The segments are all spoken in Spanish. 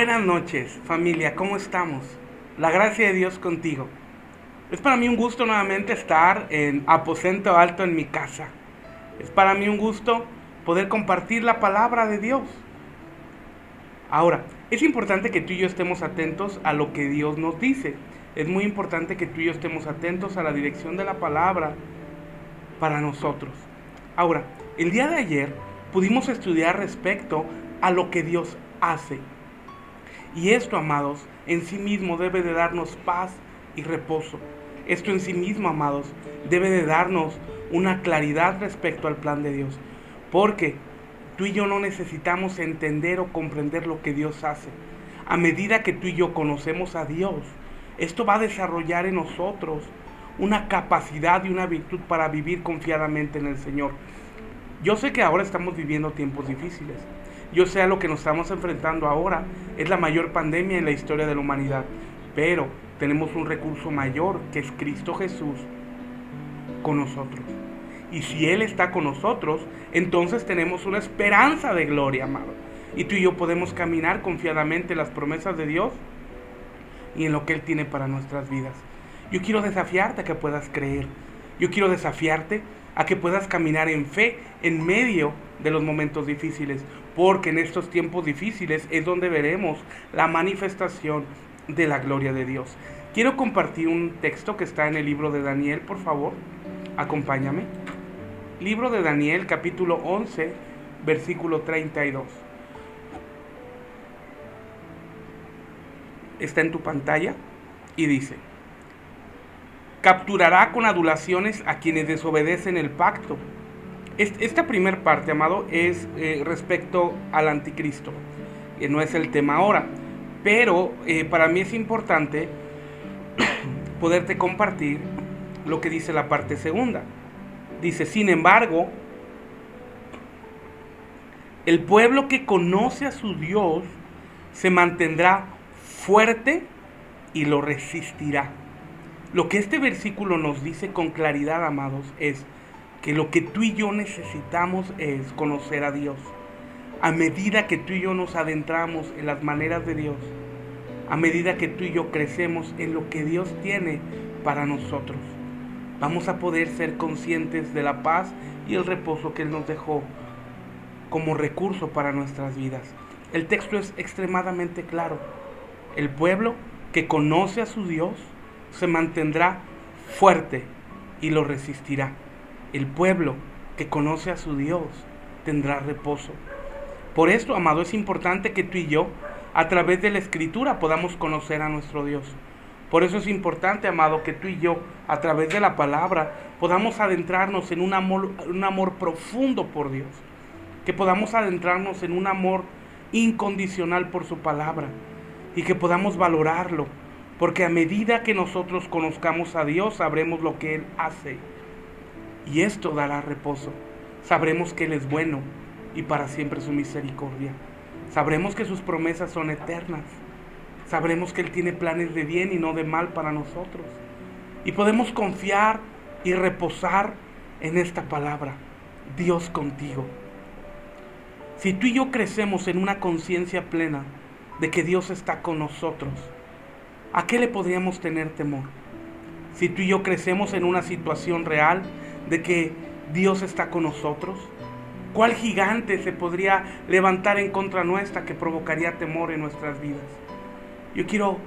Buenas noches, familia, ¿cómo estamos? La gracia de Dios contigo. Es para mí un gusto nuevamente estar en aposento alto en mi casa. Es para mí un gusto poder compartir la palabra de Dios. Ahora, es importante que tú y yo estemos atentos a lo que Dios nos dice. Es muy importante que tú y yo estemos atentos a la dirección de la palabra para nosotros. Ahora, el día de ayer pudimos estudiar respecto a lo que Dios hace. Y esto, amados, en sí mismo debe de darnos paz y reposo. Esto en sí mismo, amados, debe de darnos una claridad respecto al plan de Dios. Porque tú y yo no necesitamos entender o comprender lo que Dios hace. A medida que tú y yo conocemos a Dios, esto va a desarrollar en nosotros una capacidad y una virtud para vivir confiadamente en el Señor. Yo sé que ahora estamos viviendo tiempos difíciles. Yo sé a lo que nos estamos enfrentando ahora. Es la mayor pandemia en la historia de la humanidad. Pero tenemos un recurso mayor que es Cristo Jesús con nosotros. Y si Él está con nosotros, entonces tenemos una esperanza de gloria, amado. Y tú y yo podemos caminar confiadamente en las promesas de Dios y en lo que Él tiene para nuestras vidas. Yo quiero desafiarte a que puedas creer. Yo quiero desafiarte a que puedas caminar en fe en medio de los momentos difíciles, porque en estos tiempos difíciles es donde veremos la manifestación de la gloria de Dios. Quiero compartir un texto que está en el libro de Daniel, por favor, acompáñame. Libro de Daniel, capítulo 11, versículo 32. Está en tu pantalla y dice: capturará con adulaciones a quienes desobedecen el pacto. Esta primer parte, amado, es respecto al anticristo. No es el tema ahora, pero para mí es importante poderte compartir lo que dice la parte segunda. Dice: sin embargo, el pueblo que conoce a su Dios se mantendrá fuerte y lo resistirá. Lo que este versículo nos dice con claridad, amados, es que lo que tú y yo necesitamos es conocer a Dios. A medida que tú y yo nos adentramos en las maneras de Dios, a medida que tú y yo crecemos en lo que Dios tiene para nosotros, vamos a poder ser conscientes de la paz y el reposo que Él nos dejó como recurso para nuestras vidas. El texto es extremadamente claro. El pueblo que conoce a su Dios se mantendrá fuerte y lo resistirá. El pueblo que conoce a su Dios tendrá reposo. Por esto, amado, es importante que tú y yo, a través de la Escritura, podamos conocer a nuestro Dios. Por eso es importante, amado, que tú y yo, a través de la palabra, podamos adentrarnos en un amor profundo por Dios. Que podamos adentrarnos en un amor incondicional por su palabra. Y que podamos valorarlo. Porque a medida que nosotros conozcamos a Dios, sabremos lo que Él hace. Y esto dará reposo. Sabremos que Él es bueno y para siempre su misericordia. Sabremos que sus promesas son eternas. Sabremos que Él tiene planes de bien y no de mal para nosotros. Y podemos confiar y reposar en esta palabra: Dios contigo. Si tú y yo crecemos en una conciencia plena de que Dios está con nosotros, ¿a qué le podríamos tener temor? Si tú y yo crecemos en una situación real de que Dios está con nosotros, ¿cuál gigante se podría levantar en contra nuestra que provocaría temor en nuestras vidas? Yo quiero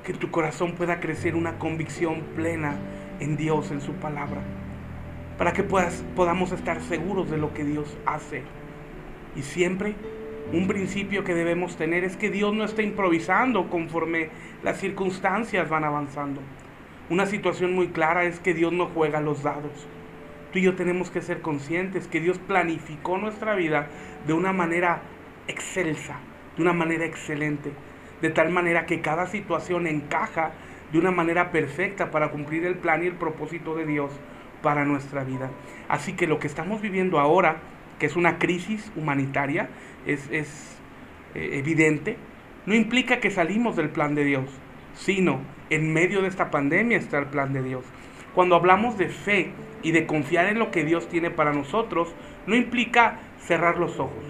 que en tu corazón pueda crecer una convicción plena en Dios, en su palabra, para que podamos estar seguros de lo que Dios hace. Y siempre un principio que debemos tener es que Dios no está improvisando conforme las circunstancias van avanzando. Una situación muy clara es que Dios no juega los dados. Tú y yo tenemos que ser conscientes que Dios planificó nuestra vida de una manera excelsa, de una manera excelente, de tal manera que cada situación encaja de una manera perfecta para cumplir el plan y el propósito de Dios para nuestra vida. Así que lo que estamos viviendo ahora, que es una crisis humanitaria, es evidente, no implica que salimos del plan de Dios, sino en medio de esta pandemia está el plan de Dios. Cuando hablamos de fe y de confiar en lo que Dios tiene para nosotros, no implica cerrar los ojos,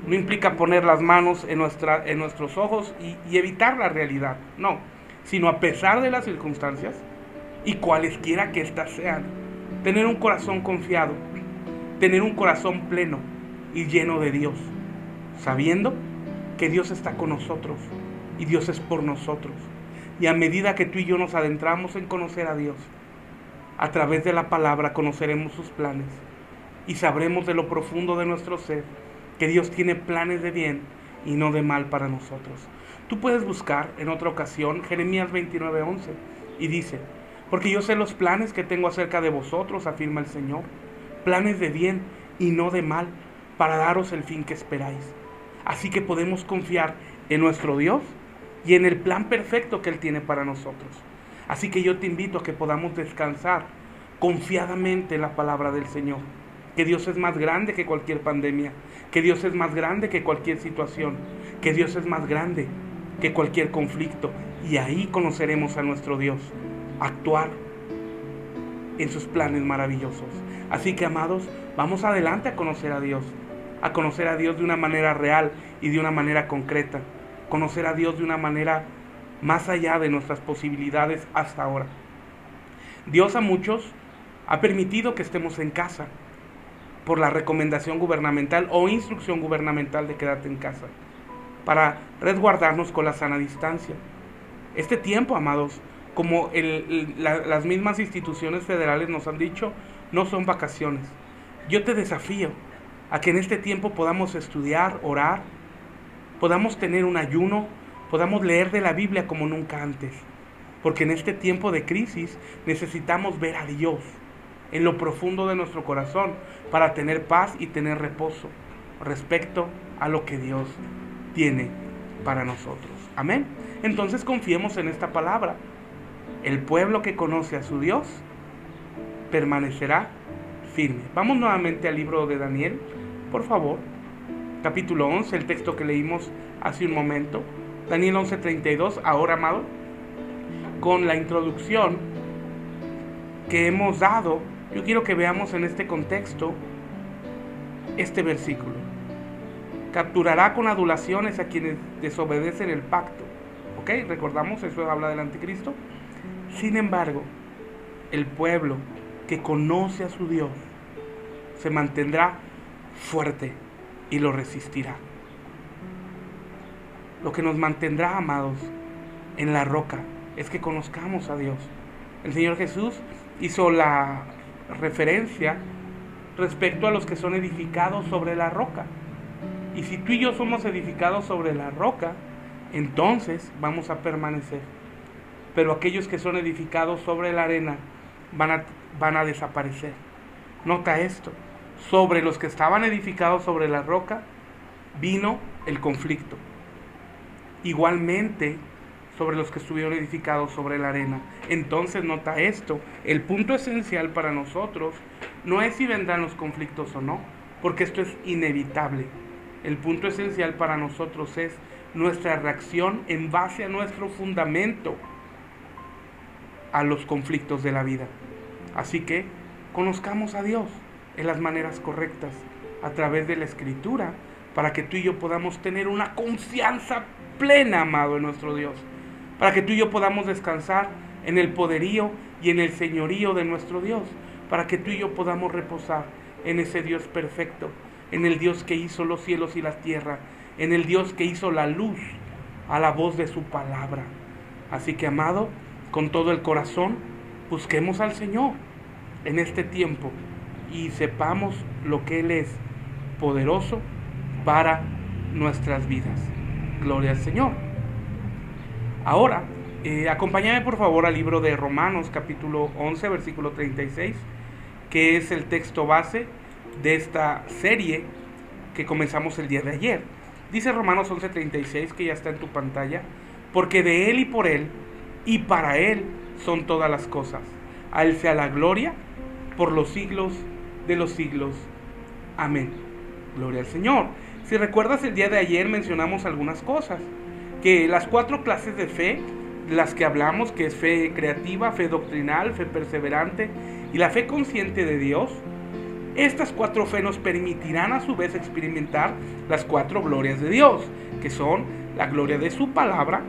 No implica poner las manos en nuestros ojos y evitar la realidad, no, sino a pesar de las circunstancias y cualesquiera que éstas sean, tener un corazón confiado, tener un corazón pleno y lleno de Dios, sabiendo que Dios está con nosotros y Dios es por nosotros. Y a medida que tú y yo nos adentramos en conocer a Dios, a través de la palabra conoceremos sus planes y sabremos de lo profundo de nuestro ser que Dios tiene planes de bien y no de mal para nosotros. Tú puedes buscar en otra ocasión Jeremías 29:11 y dice: porque yo sé los planes que tengo acerca de vosotros, afirma el Señor, planes de bien y no de mal, para daros el fin que esperáis. Así que podemos confiar en nuestro Dios y en el plan perfecto que Él tiene para nosotros. Así que yo te invito a que podamos descansar confiadamente en la palabra del Señor, que Dios es más grande que cualquier pandemia, que Dios es más grande que cualquier situación, que Dios es más grande que cualquier conflicto, y ahí conoceremos a nuestro Dios, actuar en sus planes maravillosos. Así que, amados, vamos adelante a conocer a Dios de una manera real y de una manera concreta, conocer a Dios de una manera más allá de nuestras posibilidades hasta ahora. Dios a muchos ha permitido que estemos en casa por la recomendación gubernamental o instrucción gubernamental de quédate en casa, para resguardarnos con la sana distancia. Este tiempo, amados, como las mismas instituciones federales nos han dicho, no son vacaciones. Yo te desafío a que en este tiempo podamos estudiar, orar, podamos tener un ayuno, podamos leer de la Biblia como nunca antes, porque en este tiempo de crisis necesitamos ver a Dios en lo profundo de nuestro corazón para tener paz y tener reposo respecto a lo que Dios tiene para nosotros. Amén. Entonces confiemos en esta palabra. El pueblo que conoce a su Dios permanecerá firme. Vamos nuevamente al libro de Daniel, por favor. Capítulo 11, el texto que leímos hace un momento. Daniel 11:32. Ahora, amado, con la introducción que hemos dado, yo quiero que veamos en este contexto este versículo. Capturará con adulaciones a quienes desobedecen el pacto. ¿Ok? Recordamos, eso habla del anticristo. Sin embargo, el pueblo que conoce a su Dios se mantendrá fuerte y lo resistirá. Lo que nos mantendrá, amados, en la roca es que conozcamos a Dios. El Señor Jesús hizo la referencia respecto a los que son edificados sobre la roca. Y si tú y yo somos edificados sobre la roca, entonces vamos a permanecer. Pero aquellos que son edificados sobre la arena van a desaparecer. Nota esto: sobre los que estaban edificados sobre la roca vino el conflicto. Igualmente sobre los que estuvieron edificados sobre la arena. Entonces nota esto: el punto esencial para nosotros no es si vendrán los conflictos o no, porque esto es inevitable. El punto esencial para nosotros es nuestra reacción en base a nuestro fundamento a los conflictos de la vida. Así que conozcamos a Dios en las maneras correctas a través de la Escritura, para que tú y yo podamos tener una confianza plena, amado, en nuestro Dios, para que tú y yo podamos descansar en el poderío y en el señorío de nuestro Dios, para que tú y yo podamos reposar en ese Dios perfecto, en el Dios que hizo los cielos y la tierra, en el Dios que hizo la luz a la voz de su palabra. Así que, amado, con todo el corazón, busquemos al Señor en este tiempo y sepamos lo que Él es poderoso para nuestras vidas. Gloria al Señor. Ahora, acompáñame por favor al libro de Romanos, capítulo 11, versículo 36, que es el texto base de esta serie que comenzamos el día de ayer. Dice Romanos 11:36, que ya está en tu pantalla: porque de Él y por Él y para Él son todas las cosas. A Él sea la gloria por los siglos de los siglos. Amén. Gloria al Señor. Si recuerdas, el día de ayer mencionamos algunas cosas, que las 4 clases de fe, de las que hablamos, que es fe creativa, fe doctrinal, fe perseverante y la fe consciente de Dios, Estas 4 fe nos permitirán a su vez experimentar las 4 glorias de Dios, que son la gloria de su palabra,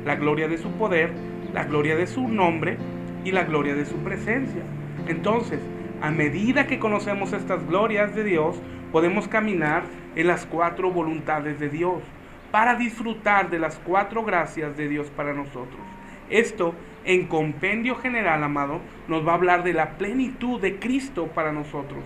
la gloria de su poder, la gloria de su nombre y la gloria de su presencia. Entonces, a medida que conocemos estas glorias de Dios, podemos caminar en las 4 voluntades de Dios para disfrutar de las 4 gracias de Dios para nosotros. Esto, en compendio general, amado, nos va a hablar de la plenitud de Cristo para nosotros.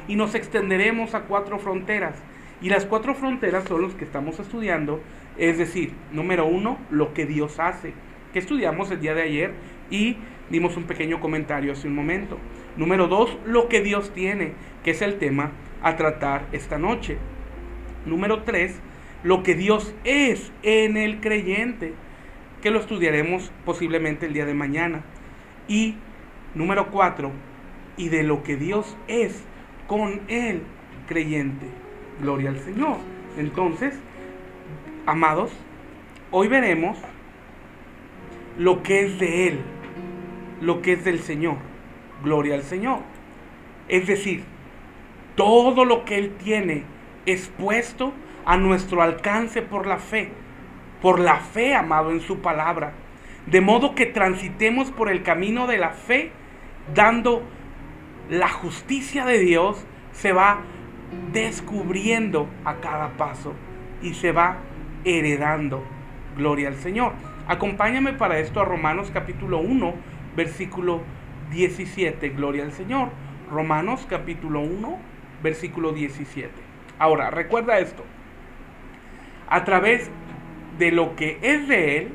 Y nos extenderemos a 4 fronteras. Y las 4 fronteras son los que estamos estudiando. Es decir, número 1, lo que Dios hace, que estudiamos el día de ayer y dimos un pequeño comentario hace un momento. Número 2, lo que Dios tiene, que es el tema a tratar esta noche. Número 3, lo que Dios es en el creyente, que lo estudiaremos posiblemente el día de mañana. Y número 4, y de lo que Dios es con el creyente. Gloria al Señor. Entonces, amados, hoy veremos lo que es de Él, lo que es del Señor. Gloria al Señor. Es decir, todo lo que Él tiene es puesto a nuestro alcance por la fe, amado, en su palabra. De modo que transitemos por el camino de la fe, dando la justicia de Dios, se va descubriendo a cada paso y se va heredando. Gloria al Señor. Acompáñame para esto a Romanos capítulo 1, versículo 17. Gloria al Señor. Romanos capítulo 1, versículo 17. Ahora, recuerda esto. A través de lo que es de Él,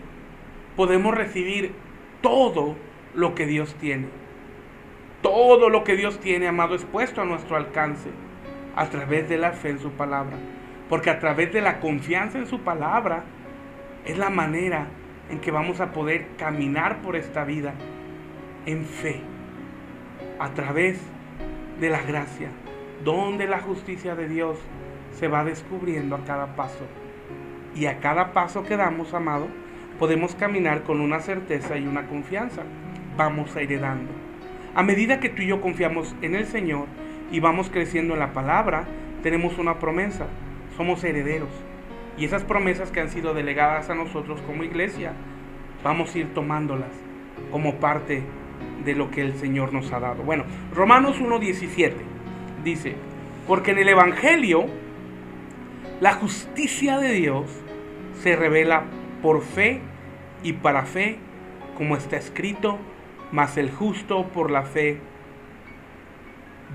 podemos recibir todo lo que Dios tiene. Todo lo que Dios tiene, amado, es puesto a nuestro alcance a través de la fe en su palabra. Porque a través de la confianza en su palabra es la manera en que vamos a poder caminar por esta vida en fe. A través de la gracia, donde la justicia de Dios se va descubriendo a cada paso. Y a cada paso que damos, amado, podemos caminar con una certeza y una confianza. Vamos heredando. A medida que tú y yo confiamos en el Señor y vamos creciendo en la palabra, tenemos una promesa. Somos herederos. Y esas promesas que han sido delegadas a nosotros como iglesia, vamos a ir tomándolas como parte de lo que el Señor nos ha dado. Bueno, Romanos 1:17 dice: porque en el Evangelio la justicia de Dios se revela por fe y para fe, como está escrito, mas el justo por la fe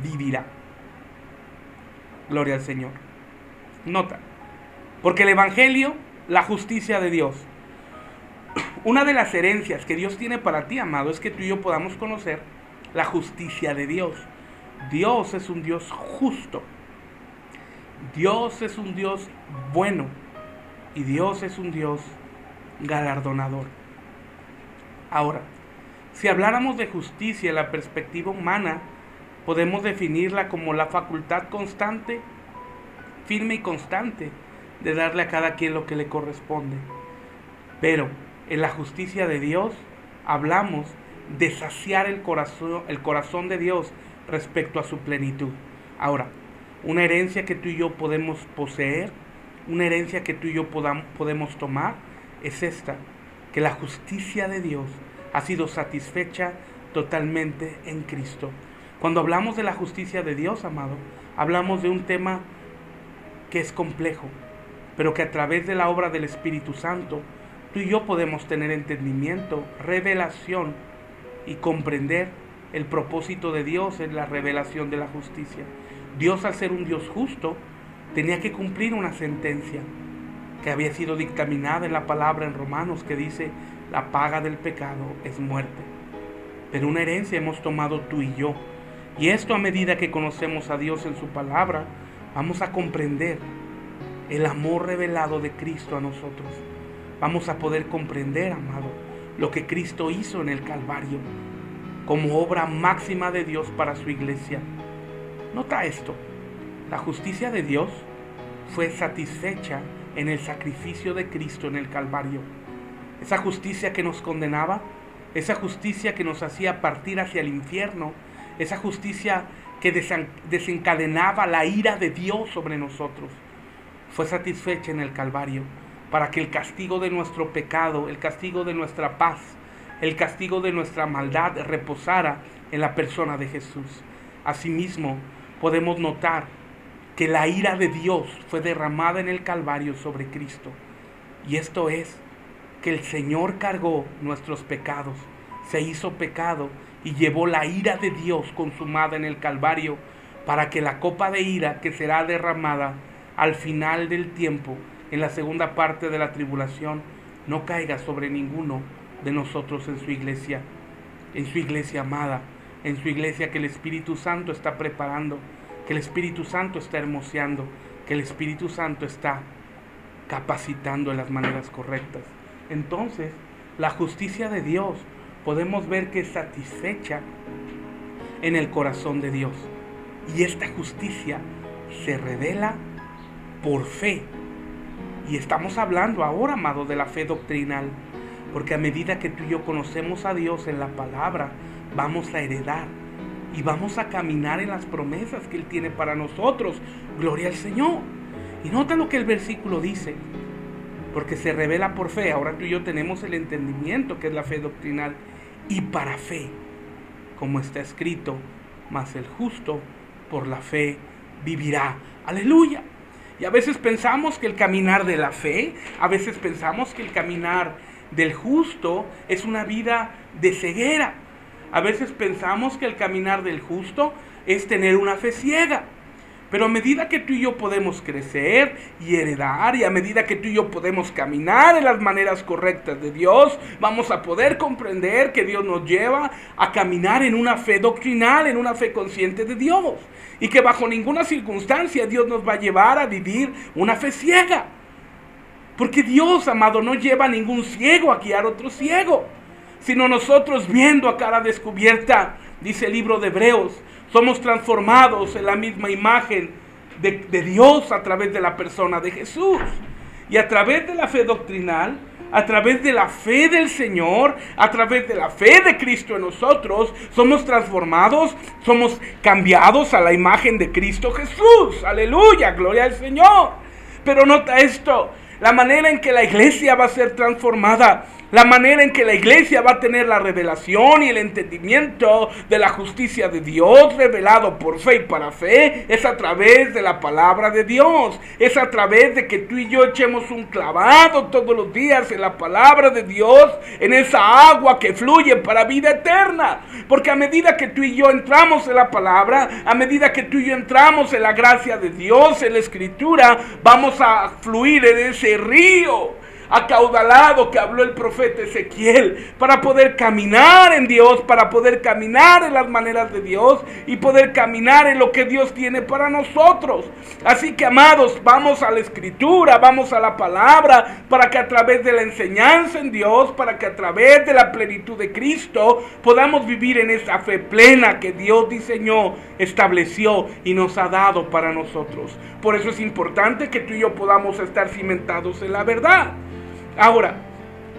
vivirá. Gloria al Señor. Nota, porque el Evangelio, la justicia de Dios. Una de las herencias que Dios tiene para ti, amado, es que tú y yo podamos conocer la justicia de Dios. Dios es un Dios justo. Dios es un Dios bueno. Y Dios es un Dios galardonador. Ahora, si habláramos de justicia en la perspectiva humana, podemos definirla como la facultad constante, firme y constante, de darle a cada quien lo que le corresponde. Pero en la justicia de Dios hablamos de saciar el corazón de Dios respecto a su plenitud. Ahora, una herencia que tú y yo podemos poseer, una herencia que tú y yo podemos tomar, es esta: que la justicia de Dios ha sido satisfecha totalmente en Cristo. Cuando hablamos de la justicia de Dios, amado, hablamos de un tema que es complejo, pero que a través de la obra del Espíritu Santo, tú y yo podemos tener entendimiento, revelación y comprender el propósito de Dios en la revelación de la justicia. Dios, al ser un Dios justo, tenía que cumplir una sentencia que había sido dictaminada en la palabra en Romanos, que dice: la paga del pecado es muerte. Pero una herencia hemos tomado tú y yo. Y esto, a medida que conocemos a Dios en su palabra, vamos a comprender el amor revelado de Cristo a nosotros. Vamos a poder comprender, amado, lo que Cristo hizo en el Calvario como obra máxima de Dios para su iglesia. Nota esto: la justicia de Dios fue satisfecha en el sacrificio de Cristo en el Calvario. Esa justicia que nos condenaba, esa justicia que nos hacía partir hacia el infierno, esa justicia que desencadenaba la ira de Dios sobre nosotros, fue satisfecha en el Calvario, para que el castigo de nuestro pecado, el castigo de nuestra paz, el castigo de nuestra maldad reposara en la persona de Jesús. Asimismo, podemos notar que la ira de Dios fue derramada en el Calvario sobre Cristo. Y esto es que el Señor cargó nuestros pecados, se hizo pecado y llevó la ira de Dios consumada en el Calvario, para que la copa de ira que será derramada al final del tiempo, en la segunda parte de la tribulación, no caiga sobre ninguno de nosotros en su iglesia amada, en su iglesia que el Espíritu Santo está preparando, que el Espíritu Santo está hermoseando, que el Espíritu Santo está capacitando en las maneras correctas. Entonces, la justicia de Dios podemos ver que es satisfecha en el corazón de Dios. Y esta justicia se revela por fe. Y estamos hablando ahora, amado, de la fe doctrinal, porque a medida que tú y yo conocemos a Dios en la palabra, vamos a heredar y vamos a caminar en las promesas que Él tiene para nosotros. Gloria al Señor. Y nota lo que el versículo dice, porque se revela por fe. Ahora tú y yo tenemos el entendimiento que es la fe doctrinal, y para fe, como está escrito, mas el justo por la fe vivirá. Aleluya. Y a veces pensamos que el caminar de la fe, a veces pensamos que el caminar del justo es una vida de ceguera. A veces pensamos que el caminar del justo es tener una fe ciega. Pero a medida que tú y yo podemos crecer y heredar, y a medida que tú y yo podemos caminar en las maneras correctas de Dios, vamos a poder comprender que Dios nos lleva a caminar en una fe doctrinal, en una fe consciente de Dios. Y que bajo ninguna circunstancia Dios nos va a llevar a vivir una fe ciega. Porque Dios, amado, no lleva a ningún ciego a guiar a otro ciego, sino nosotros viendo a cara descubierta, dice el libro de Hebreos, somos transformados en la misma imagen de Dios a través de la persona de Jesús. Y a través de la fe doctrinal, a través de la fe del Señor, a través de la fe de Cristo en nosotros, somos transformados, somos cambiados a la imagen de Cristo Jesús. Aleluya, gloria al Señor. Pero nota esto, la manera en que la iglesia va a ser transformada, la manera en que la iglesia va a tener la revelación y el entendimiento de la justicia de Dios revelado por fe y para fe, es a través de la palabra de Dios. Es a través de que tú y yo echemos un clavado todos los días en la palabra de Dios, en esa agua que fluye para vida eterna. Porque a medida que tú y yo entramos en la palabra, a medida que tú y yo entramos en la gracia de Dios, en la escritura, vamos a fluir en ese río acaudalado que habló el profeta Ezequiel, para poder caminar en Dios, para poder caminar en las maneras de Dios y poder caminar en lo que Dios tiene para nosotros. Así que, amados, vamos a la escritura, vamos a la palabra, para que a través de la enseñanza en Dios, para que a través de la plenitud de Cristo podamos vivir en esa fe plena que Dios diseñó, estableció y nos ha dado para nosotros. Por eso es importante que tú y yo podamos estar cimentados en la verdad. Ahora,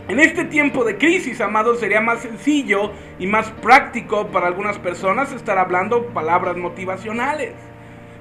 en este tiempo de crisis, amados, sería más sencillo y más práctico para algunas personas estar hablando palabras motivacionales.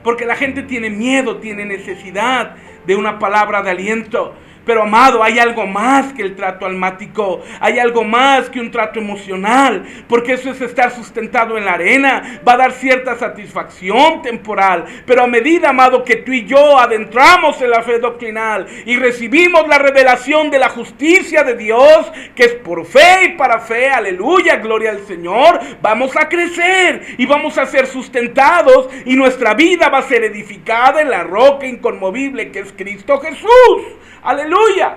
Porque la gente tiene miedo, tiene necesidad de una palabra de aliento. Pero, amado, hay algo más que el trato almático, hay algo más que un trato emocional, porque eso es estar sustentado en la arena, va a dar cierta satisfacción temporal, pero a medida, amado, que tú y yo adentramos en la fe doctrinal y recibimos la revelación de la justicia de Dios, que es por fe y para fe, aleluya, gloria al Señor, vamos a crecer y vamos a ser sustentados y nuestra vida va a ser edificada en la roca inconmovible que es Cristo Jesús. Aleluya.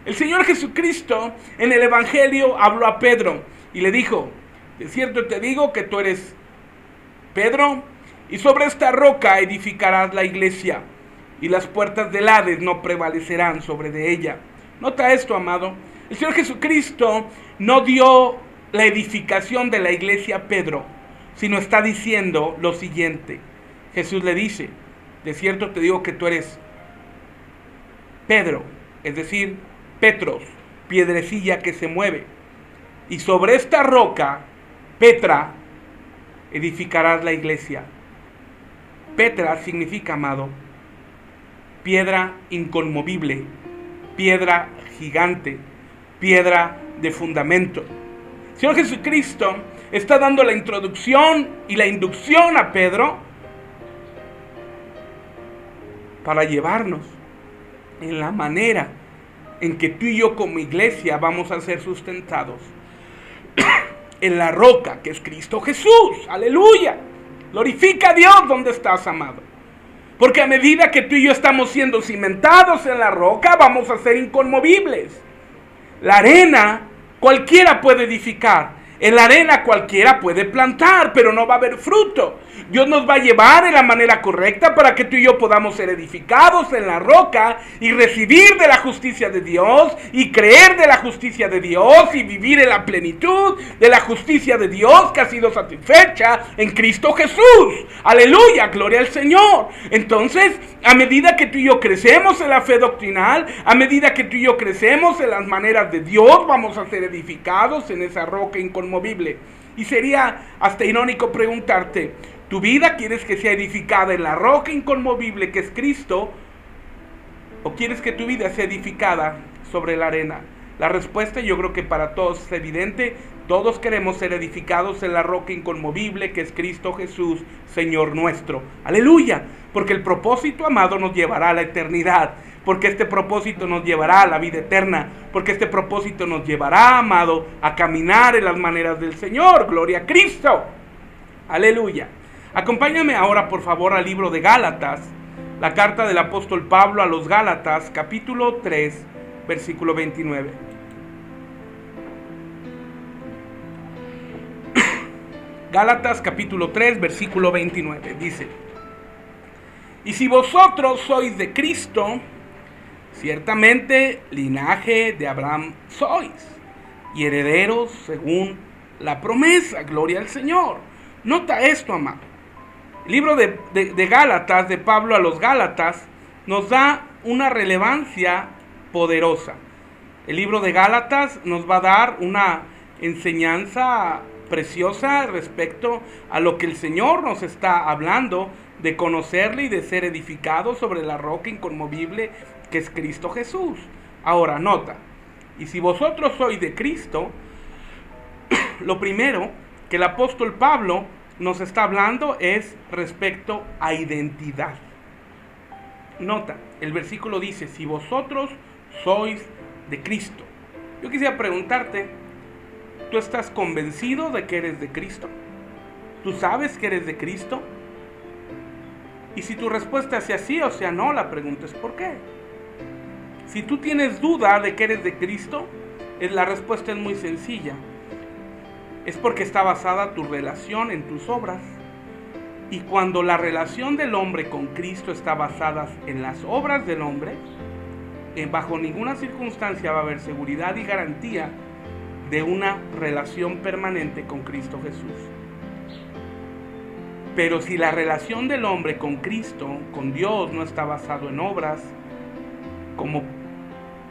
El Señor Jesucristo en el Evangelio habló a Pedro y le dijo: de cierto te digo que tú eres Pedro, y sobre esta roca edificarás la iglesia, y las puertas del Hades no prevalecerán sobre de ella. Nota esto, amado. El Señor Jesucristo no dio la edificación de la iglesia a Pedro, sino está diciendo lo siguiente. Jesús le dice: de cierto te digo que tú eres Pedro, es decir, Petros, piedrecilla que se mueve, y sobre esta roca, Petra, edificarás la iglesia. Petra significa, amado, piedra inconmovible, piedra gigante, piedra de fundamento. Señor Jesucristo está dando la introducción y la inducción a Pedro para llevarnos en la manera en que tú y yo como iglesia vamos a ser sustentados en la roca que es Cristo Jesús. Aleluya. Glorifica a Dios donde estás, amado. Porque a medida que tú y yo estamos siendo cimentados en la roca, vamos a ser inconmovibles. La arena cualquiera puede edificar. En la arena cualquiera puede plantar, pero no va a haber fruto. Dios nos va a llevar en la manera correcta para que tú y yo podamos ser edificados en la roca y recibir de la justicia de Dios y creer de la justicia de Dios y vivir en la plenitud de la justicia de Dios que ha sido satisfecha en Cristo Jesús. Aleluya, gloria al Señor. Entonces, a medida que tú y yo crecemos en la fe doctrinal, a medida que tú y yo crecemos en las maneras de Dios, vamos a ser edificados en esa roca inconmovible. Y sería hasta irónico preguntarte, ¿tu vida quieres que sea edificada en la roca inconmovible que es Cristo? ¿O quieres que tu vida sea edificada sobre la arena? La respuesta yo creo que para todos es evidente. Todos queremos ser edificados en la roca inconmovible que es Cristo Jesús, Señor nuestro. Aleluya, porque el propósito, amado, nos llevará a la eternidad. Porque este propósito nos llevará a la vida eterna. Porque este propósito nos llevará, amado, a caminar en las maneras del Señor. Gloria a Cristo. Aleluya. Acompáñame ahora, por favor, al libro de Gálatas. La carta del apóstol Pablo a los Gálatas, capítulo 3, versículo 29. Gálatas, capítulo 3, versículo 29. Dice: y si vosotros sois de Cristo, ciertamente linaje de Abraham sois, y herederos según la promesa. Gloria al Señor. Nota esto, amado. El libro de Gálatas, de Pablo a los Gálatas, nos da una relevancia poderosa. El libro de Gálatas nos va a dar una enseñanza preciosa respecto a lo que el Señor nos está hablando, de conocerle y de ser edificados sobre la roca inconmovible que es Cristo Jesús. Ahora, nota, y si vosotros sois de Cristo, lo primero que el apóstol Pablo nos está hablando es respecto a identidad. Nota, el versículo dice, si vosotros sois de Cristo. Yo quisiera preguntarte, ¿tú estás convencido de que eres de Cristo? ¿Tú sabes que eres de Cristo? Y si tu respuesta sea sí o sea no, la pregunta es ¿por qué? Si tú tienes duda de que eres de Cristo, la respuesta es muy sencilla. Es porque está basada tu relación en tus obras. Y cuando la relación del hombre con Cristo está basada en las obras del hombre, bajo ninguna circunstancia va a haber seguridad y garantía de una relación permanente con Cristo Jesús. Pero si la relación del hombre con Cristo, con Dios, no está basado en obras como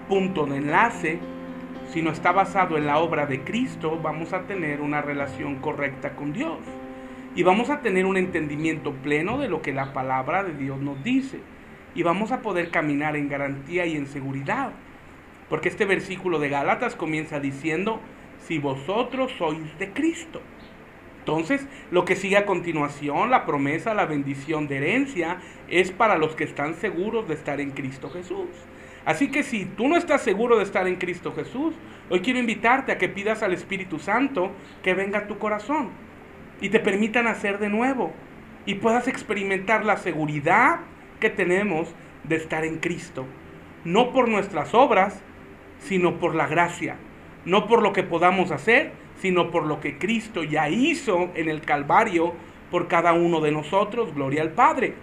punto de enlace, sino está basado en la obra de Cristo, vamos a tener una relación correcta con Dios. Y vamos a tener un entendimiento pleno de lo que la palabra de Dios nos dice. Y vamos a poder caminar en garantía y en seguridad. Porque este versículo de Gálatas comienza diciendo, si vosotros sois de Cristo. Entonces, lo que sigue a continuación, la promesa, la bendición de herencia, es para los que están seguros de estar en Cristo Jesús. Así que si tú no estás seguro de estar en Cristo Jesús, hoy quiero invitarte a que pidas al Espíritu Santo que venga a tu corazón y te permita nacer de nuevo y puedas experimentar la seguridad que tenemos de estar en Cristo. No por nuestras obras, sino por la gracia. No por lo que podamos hacer, sino por lo que Cristo ya hizo en el Calvario por cada uno de nosotros. Gloria al Padre.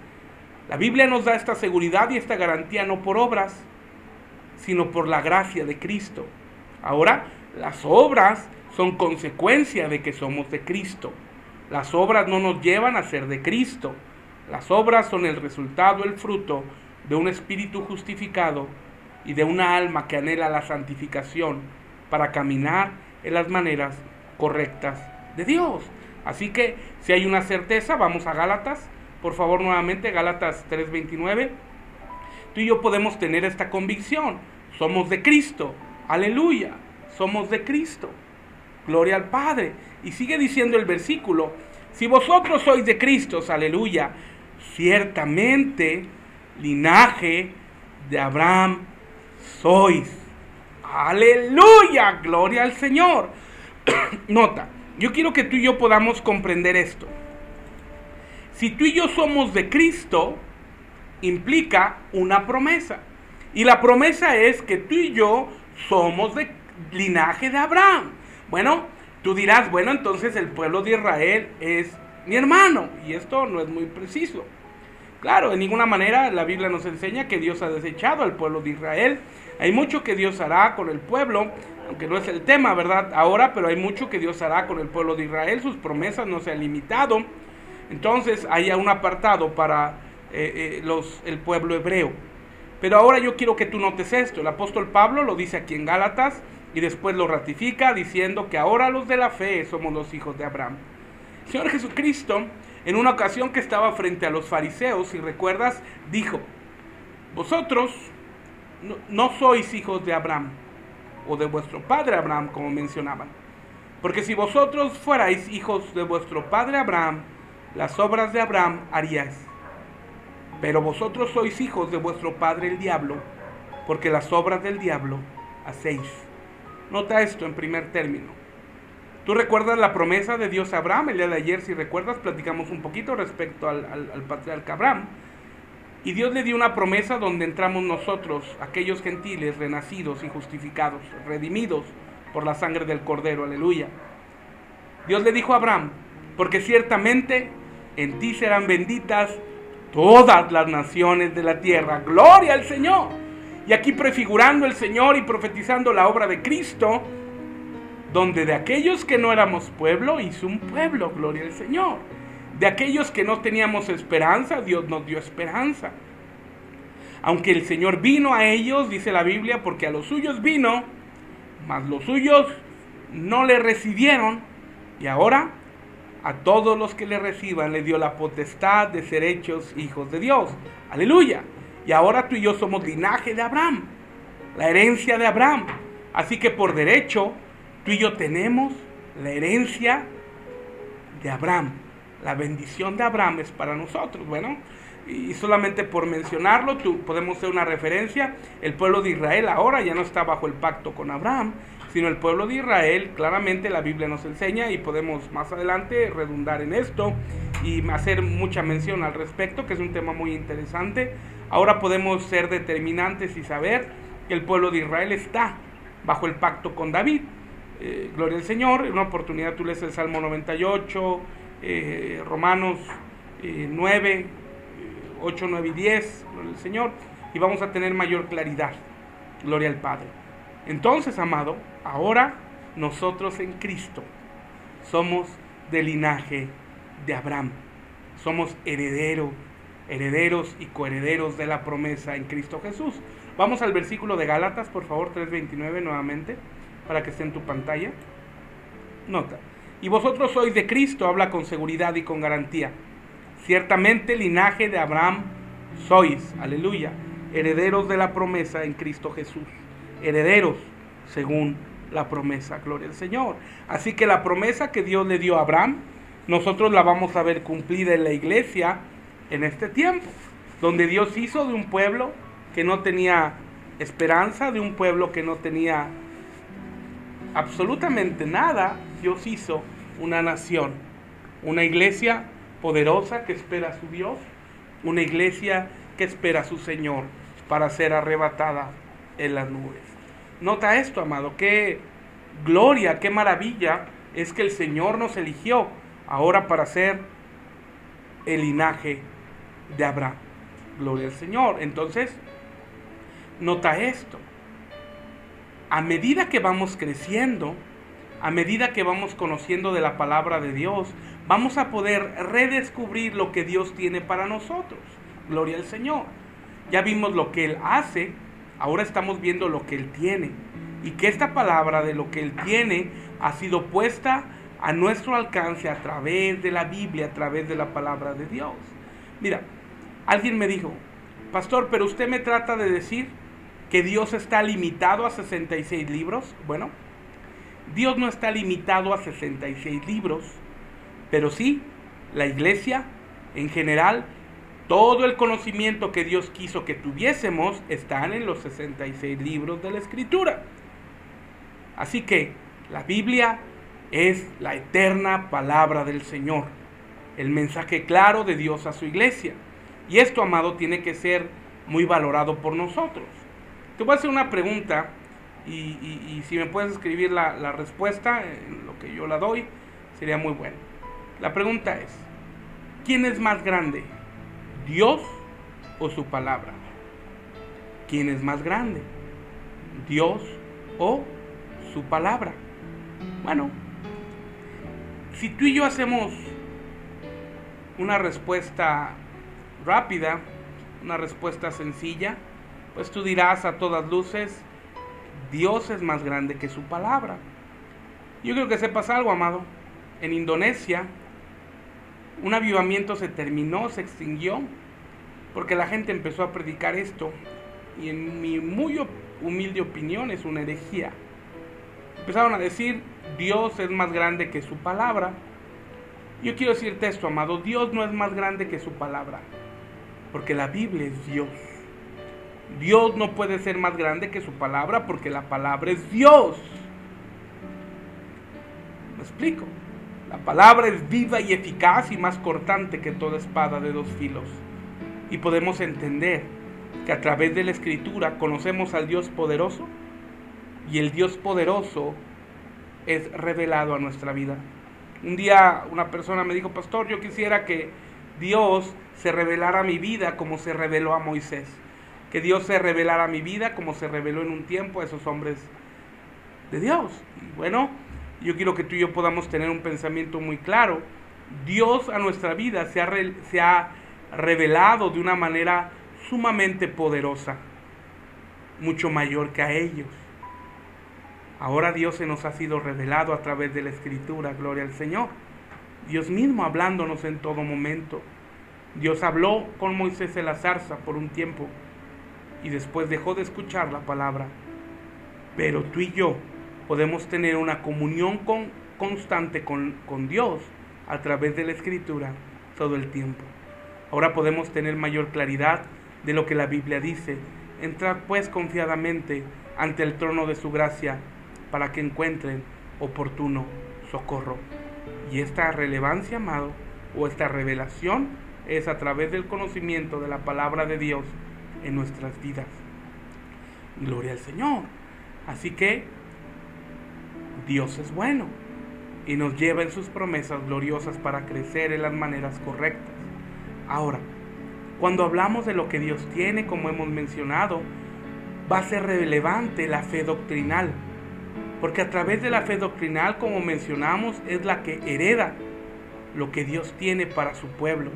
La Biblia nos da esta seguridad y esta garantía no por obras, sino por la gracia de Cristo. Ahora, las obras son consecuencia de que somos de Cristo. Las obras no nos llevan a ser de Cristo. Las obras son el resultado, el fruto de un espíritu justificado y de una alma que anhela la santificación para caminar en las maneras correctas de Dios. Así que si hay una certeza, vamos a Gálatas, Por favor, nuevamente, Gálatas 3:29. Tú y yo podemos tener esta convicción. Somos de Cristo. Aleluya. Somos de Cristo. Gloria al Padre. Y sigue diciendo el versículo: si vosotros sois de Cristo, aleluya, ciertamente linaje de Abraham sois. Aleluya. Gloria al Señor. Nota, yo quiero que tú y yo podamos comprender esto. Si tú y yo somos de Cristo, implica una promesa. Y la promesa es que tú y yo somos de linaje de Abraham. Bueno, tú dirás, bueno, entonces el pueblo de Israel es mi hermano. Y esto no es muy preciso. Claro, de ninguna manera la Biblia nos enseña que Dios ha desechado al pueblo de Israel. Hay mucho que Dios hará con el pueblo, aunque no es el tema, ¿verdad? Ahora, pero hay mucho que Dios hará con el pueblo de Israel. Sus promesas no se han limitado. Entonces hay un apartado para el pueblo hebreo. Pero ahora yo quiero que tú notes esto. El apóstol Pablo lo dice aquí en Gálatas y después lo ratifica diciendo que ahora los de la fe somos los hijos de Abraham. El Señor Jesucristo, en una ocasión que estaba frente a los fariseos, si recuerdas, dijo: vosotros no sois hijos de Abraham o de vuestro padre Abraham, como mencionaban. Porque si vosotros fuerais hijos de vuestro padre Abraham, las obras de Abraham haríais. Pero vosotros sois hijos de vuestro padre el diablo, porque las obras del diablo hacéis. Nota esto en primer término. ¿Tú recuerdas la promesa de Dios a Abraham? El día de ayer, si recuerdas, platicamos un poquito respecto al patriarca Abraham. Y Dios le dio una promesa donde entramos nosotros, aquellos gentiles renacidos y justificados, redimidos por la sangre del Cordero, aleluya. Dios le dijo a Abraham: porque ciertamente en ti serán benditas todas las naciones de la tierra. ¡Gloria al Señor! Y aquí prefigurando el Señor y profetizando la obra de Cristo, donde de aquellos que no éramos pueblo, hizo un pueblo, gloria al Señor. De aquellos que no teníamos esperanza, Dios nos dio esperanza. Aunque el Señor vino a ellos, dice la Biblia, porque a los suyos vino, mas los suyos no le recibieron, y ahora a todos los que le reciban le dio la potestad de ser hechos hijos de Dios. Aleluya. Y ahora tú y yo somos linaje de Abraham, la herencia de Abraham. Así que por derecho, tú y yo tenemos la herencia de Abraham. La bendición de Abraham es para nosotros. Bueno, y solamente por mencionarlo, podemos hacer una referencia. El pueblo de Israel ahora ya no está bajo el pacto con Abraham, sino el pueblo de Israel. Claramente la Biblia nos enseña, y podemos más adelante redundar en esto y hacer mucha mención al respecto, que es un tema muy interesante. Ahora podemos ser determinantes y saber que el pueblo de Israel está bajo el pacto con David. Gloria al Señor. En una oportunidad tú lees el Salmo 98, Romanos 9, 8, 9 y 10, gloria al Señor, y vamos a tener mayor claridad. Gloria al Padre. Entonces, amado, ahora nosotros en Cristo somos del linaje de Abraham. Somos herederos y coherederos de la promesa en Cristo Jesús. Vamos al versículo de Gálatas, por favor, 3:29 nuevamente, para que esté en tu pantalla. Nota: y vosotros sois de Cristo, habla con seguridad y con garantía. Ciertamente linaje de Abraham sois, aleluya, herederos de la promesa en Cristo Jesús. Herederos según la promesa, gloria al Señor. Así que la promesa que Dios le dio a Abraham, nosotros la vamos a ver cumplida en la iglesia en este tiempo, donde Dios hizo de un pueblo que no tenía esperanza, de un pueblo que no tenía absolutamente nada, Dios hizo una nación, una iglesia poderosa que espera a su Dios, una iglesia que espera a su Señor para ser arrebatada en las nubes. Nota esto, amado, qué gloria, qué maravilla es que el Señor nos eligió ahora para ser el linaje de Abraham. Gloria al Señor. Entonces, nota esto. A medida que vamos creciendo, a medida que vamos conociendo de la palabra de Dios, vamos a poder redescubrir lo que Dios tiene para nosotros. Gloria al Señor. Ya vimos lo que Él hace, ahora estamos viendo lo que Él tiene. Y que esta palabra de lo que Él tiene ha sido puesta a nuestro alcance a través de la Biblia, a través de la palabra de Dios. Mira, alguien me dijo, pastor, pero usted me trata de decir que Dios está limitado a 66 libros. Bueno, Dios no está limitado a 66 libros, pero sí, la iglesia en general, todo el conocimiento que Dios quiso que tuviésemos están en los 66 libros de la Escritura. Así que la Biblia es la eterna palabra del Señor, el mensaje claro de Dios a su iglesia. Y esto, amado, tiene que ser muy valorado por nosotros. Te voy a hacer una pregunta y si me puedes escribir la respuesta en lo que yo la doy, sería muy bueno. La pregunta es, ¿quién es más grande? ¿Dios o su palabra? ¿Quién es más grande? ¿Dios o su palabra? Bueno, si tú y yo hacemos una respuesta rápida, una respuesta sencilla, pues tú dirás a todas luces, Dios es más grande que su palabra. Yo creo que sepas algo, amado. En Indonesia, un avivamiento se terminó, se extinguió, porque la gente empezó a predicar esto, y en mi muy humilde opinión es una herejía. Empezaron a decir, Dios es más grande que su palabra. Yo quiero decirte esto, amado, Dios no es más grande que su palabra, porque la Biblia es Dios. Dios no puede ser más grande que su palabra, porque la palabra es Dios. ¿Me explico? La palabra es viva y eficaz y más cortante que toda espada de dos filos. Y podemos entender que a través de la Escritura conocemos al Dios poderoso, y el Dios poderoso es revelado a nuestra vida. Un día una persona me dijo, pastor, yo quisiera que Dios se revelara a mi vida como se reveló a Moisés. Que Dios se revelara a mi vida como se reveló en un tiempo a esos hombres de Dios. Y bueno, yo quiero que tú y yo podamos tener un pensamiento muy claro. Dios a nuestra vida se ha revelado de una manera sumamente poderosa, mucho mayor que a ellos. Ahora Dios se nos ha sido revelado a través de la Escritura, gloria al Señor. Dios mismo hablándonos en todo momento. Dios habló con Moisés en la zarza por un tiempo y después dejó de escuchar la palabra. Pero tú y yo podemos tener una comunión constante con Dios a través de la Escritura todo el tiempo. Ahora podemos tener mayor claridad de lo que la Biblia dice. Entrad pues confiadamente ante el trono de su gracia para que encuentren oportuno socorro. Y esta relevancia, amado, o esta revelación es a través del conocimiento de la palabra de Dios en nuestras vidas. Gloria al Señor. Así que Dios es bueno y nos lleva en sus promesas gloriosas para crecer en las maneras correctas. Ahora, cuando hablamos de lo que Dios tiene, como hemos mencionado, va a ser relevante la fe doctrinal, porque a través de la fe doctrinal, como mencionamos, es la que hereda lo que Dios tiene para su pueblo,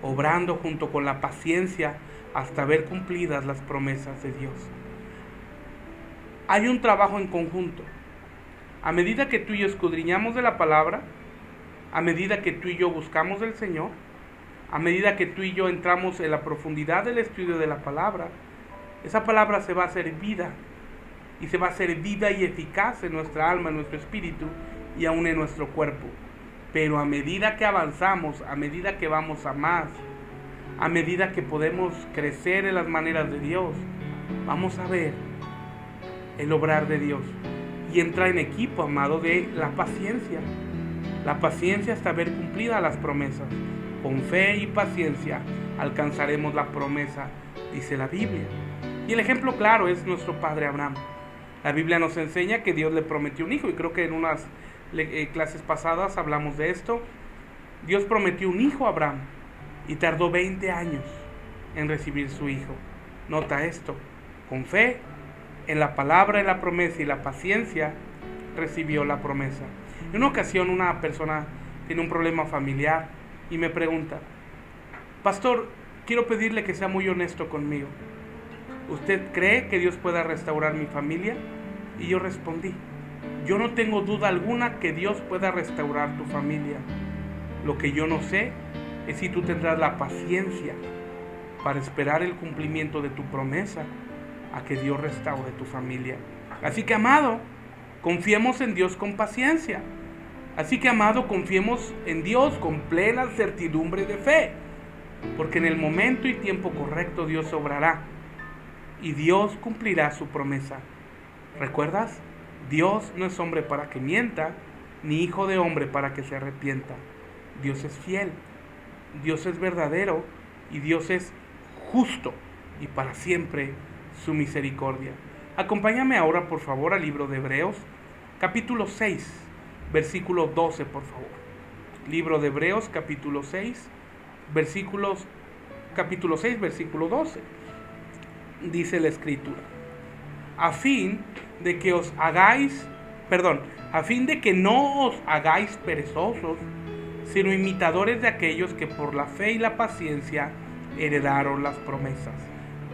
obrando junto con la paciencia hasta ver cumplidas las promesas de Dios. Hay un trabajo en conjunto. A medida que tú y yo escudriñamos de la palabra, a medida que tú y yo buscamos del Señor, a medida que tú y yo entramos en la profundidad del estudio de la palabra, esa palabra se va a hacer vida, y se va a hacer vida y eficaz en nuestra alma, en nuestro espíritu y aún en nuestro cuerpo. Pero a medida que avanzamos, a medida que vamos a más, a medida que podemos crecer en las maneras de Dios, vamos a ver el obrar de Dios. Y entra en equipo, amado, de la paciencia. La paciencia hasta ver cumplidas las promesas. Con fe y paciencia alcanzaremos la promesa, dice la Biblia. Y el ejemplo claro es nuestro padre Abraham. La Biblia nos enseña que Dios le prometió un hijo, y creo que en unas clases pasadas hablamos de esto. Dios prometió un hijo a Abraham y tardó 20 años en recibir su hijo. Nota esto, con fe, en la palabra, en la promesa y la paciencia, recibió la promesa. En una ocasión una persona tiene un problema familiar y me pregunta, pastor, quiero pedirle que sea muy honesto conmigo. ¿Usted cree que Dios pueda restaurar mi familia? Y yo respondí, yo no tengo duda alguna que Dios pueda restaurar tu familia. Lo que yo no sé es si tú tendrás la paciencia para esperar el cumplimiento de tu promesa a que Dios restaure tu familia. Así que, amado, confiemos en Dios con paciencia. Así que, amado, confiemos en Dios con plena certidumbre de fe, porque en el momento y tiempo correcto Dios obrará y Dios cumplirá su promesa. ¿Recuerdas? Dios no es hombre para que mienta, ni hijo de hombre para que se arrepienta. Dios es fiel, Dios es verdadero y Dios es justo, y para siempre su misericordia. Acompáñame ahora, por favor, al libro de Hebreos, capítulo 6, versículo 12, por favor. Libro de Hebreos, capítulo 6, versículo 12. Dice la Escritura: a fin de que no os hagáis perezosos, sino imitadores de aquellos que por la fe y la paciencia heredaron las promesas.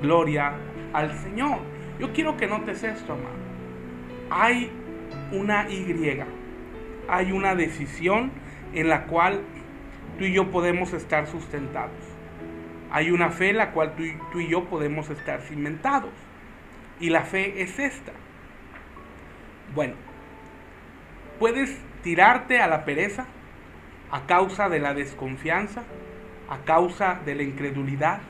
Gloria al Señor. Yo quiero que notes esto, amado. Hay una hay una decisión en la cual tú y yo podemos estar sustentados. Hay una fe en la cual tú y yo podemos estar cimentados. Y la fe es esta. Bueno, puedes tirarte a la pereza a causa de la desconfianza, a causa de la incredulidad,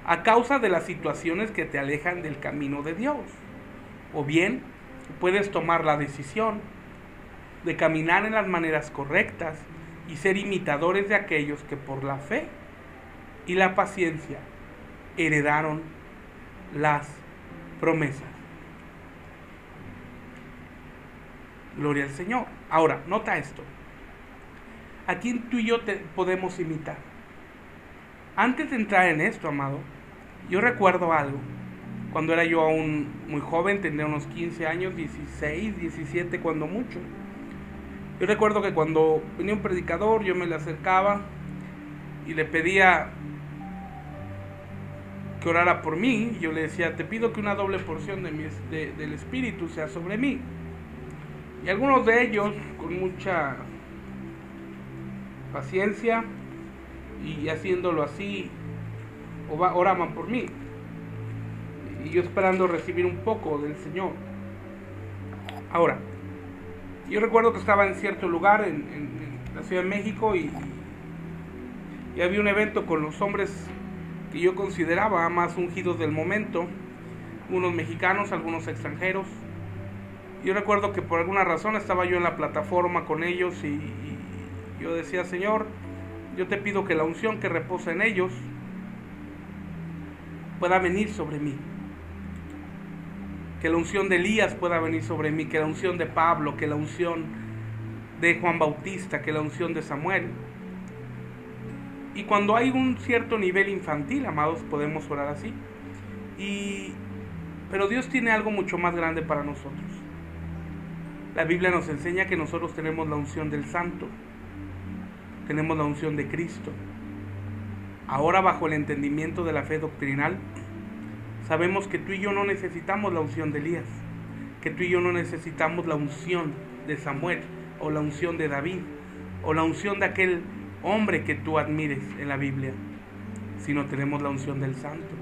a causa de las situaciones que te alejan del camino de Dios. O bien, puedes tomar la decisión de caminar en las maneras correctas y ser imitadores de aquellos que por la fe y la paciencia heredaron las promesas. Gloria al Señor. Ahora, nota esto. ¿A quién tú y yo podemos imitar? Antes de entrar en esto, amado, yo recuerdo algo. Cuando era yo aún muy joven, tendría unos 15 años, 16, 17 cuando mucho. Yo recuerdo que cuando venía un predicador, yo me le acercaba y le pedía que orara por mí. Yo le decía: te pido que una doble porción del Espíritu sea sobre mí. Y algunos de ellos, con mucha paciencia y haciéndolo así, oraban por mí, y yo esperando recibir un poco del Señor. Ahora, yo recuerdo que estaba en cierto lugar en la Ciudad de México y había un evento con los hombres que yo consideraba más ungidos del momento, unos mexicanos, algunos extranjeros. Yo recuerdo que por alguna razón estaba yo en la plataforma con ellos y yo decía: Señor, yo te pido que la unción que reposa en ellos pueda venir sobre mí, que la unción de Elías pueda venir sobre mí, que la unción de Pablo, que la unción de Juan Bautista, que la unción de Samuel. Y cuando hay un cierto nivel infantil, amados, podemos orar así. Pero Dios tiene algo mucho más grande para nosotros. La Biblia nos enseña que nosotros tenemos la unción del Santo, tenemos la unción de Cristo. Ahora, bajo el entendimiento de la fe doctrinal, sabemos que tú y yo no necesitamos la unción de Elías, que tú y yo no necesitamos la unción de Samuel, o la unción de David, o la unción de aquel hombre que tú admires en la Biblia, sino tenemos la unción del Santo.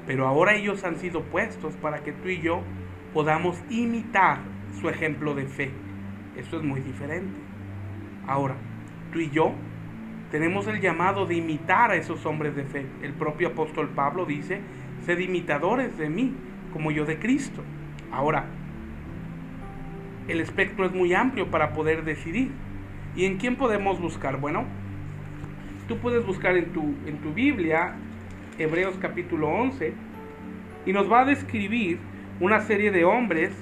Pero ahora ellos han sido puestos para que tú y yo podamos imitar su ejemplo de fe. Eso es muy diferente. Ahora, tú y yo tenemos el llamado de imitar a esos hombres de fe. El propio apóstol Pablo dice: sed imitadores de mí, como yo de Cristo. Ahora, el espectro es muy amplio para poder decidir. ¿Y en quién podemos buscar? Bueno, tú puedes buscar en tu Biblia Hebreos capítulo 11, y nos va a describir una serie de hombres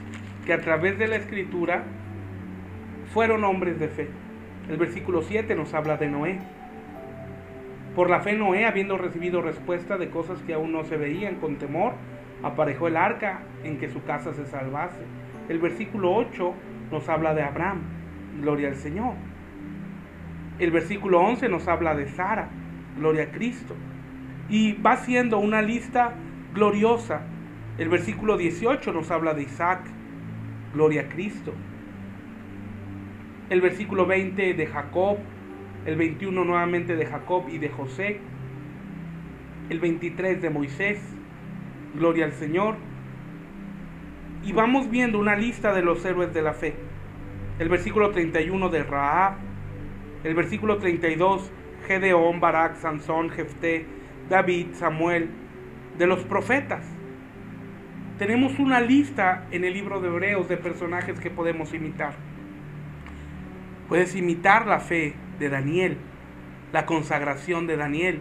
que a través de la Escritura fueron hombres de fe. El versículo 7 nos habla de Noé. Por la fe Noé, habiendo recibido respuesta de cosas que aún no se veían, con temor aparejó el arca en que su casa se salvase. El versículo 8 nos habla de Abraham, gloria al Señor. El versículo 11 nos habla de Sara, gloria a Cristo. Y va siendo una lista gloriosa. El versículo 18 nos habla de Isaac, gloria a Cristo. El versículo 20 de Jacob, el 21 nuevamente de Jacob y de José, el 23 de Moisés, gloria al Señor. Y vamos viendo una lista de los héroes de la fe. El versículo 31 de Rahab, el versículo 32, Gedeón, Barak, Sansón, Jefté, David, Samuel, de los profetas. Tenemos una lista en el libro de Hebreos de personajes que podemos imitar. Puedes imitar la fe de Daniel, la consagración de Daniel,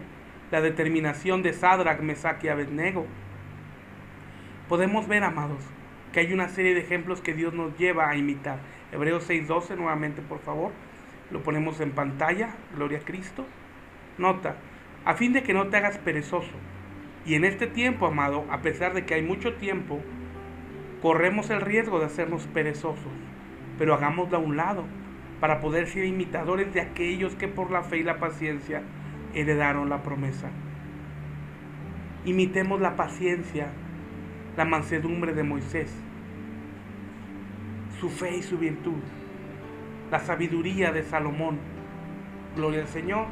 la determinación de Sadrach, Mesach y Abednego. Podemos ver, amados, que hay una serie de ejemplos que Dios nos lleva a imitar. Hebreos 6:12, nuevamente por favor, lo ponemos en pantalla, gloria a Cristo. Nota, a fin de que no te hagas perezoso. Y en este tiempo, amado, a pesar de que hay mucho tiempo, corremos el riesgo de hacernos perezosos, pero hagámoslo a un lado, para poder ser imitadores de aquellos que por la fe y la paciencia heredaron la promesa. Imitemos la paciencia, la mansedumbre de Moisés, su fe y su virtud, la sabiduría de Salomón, gloria al Señor,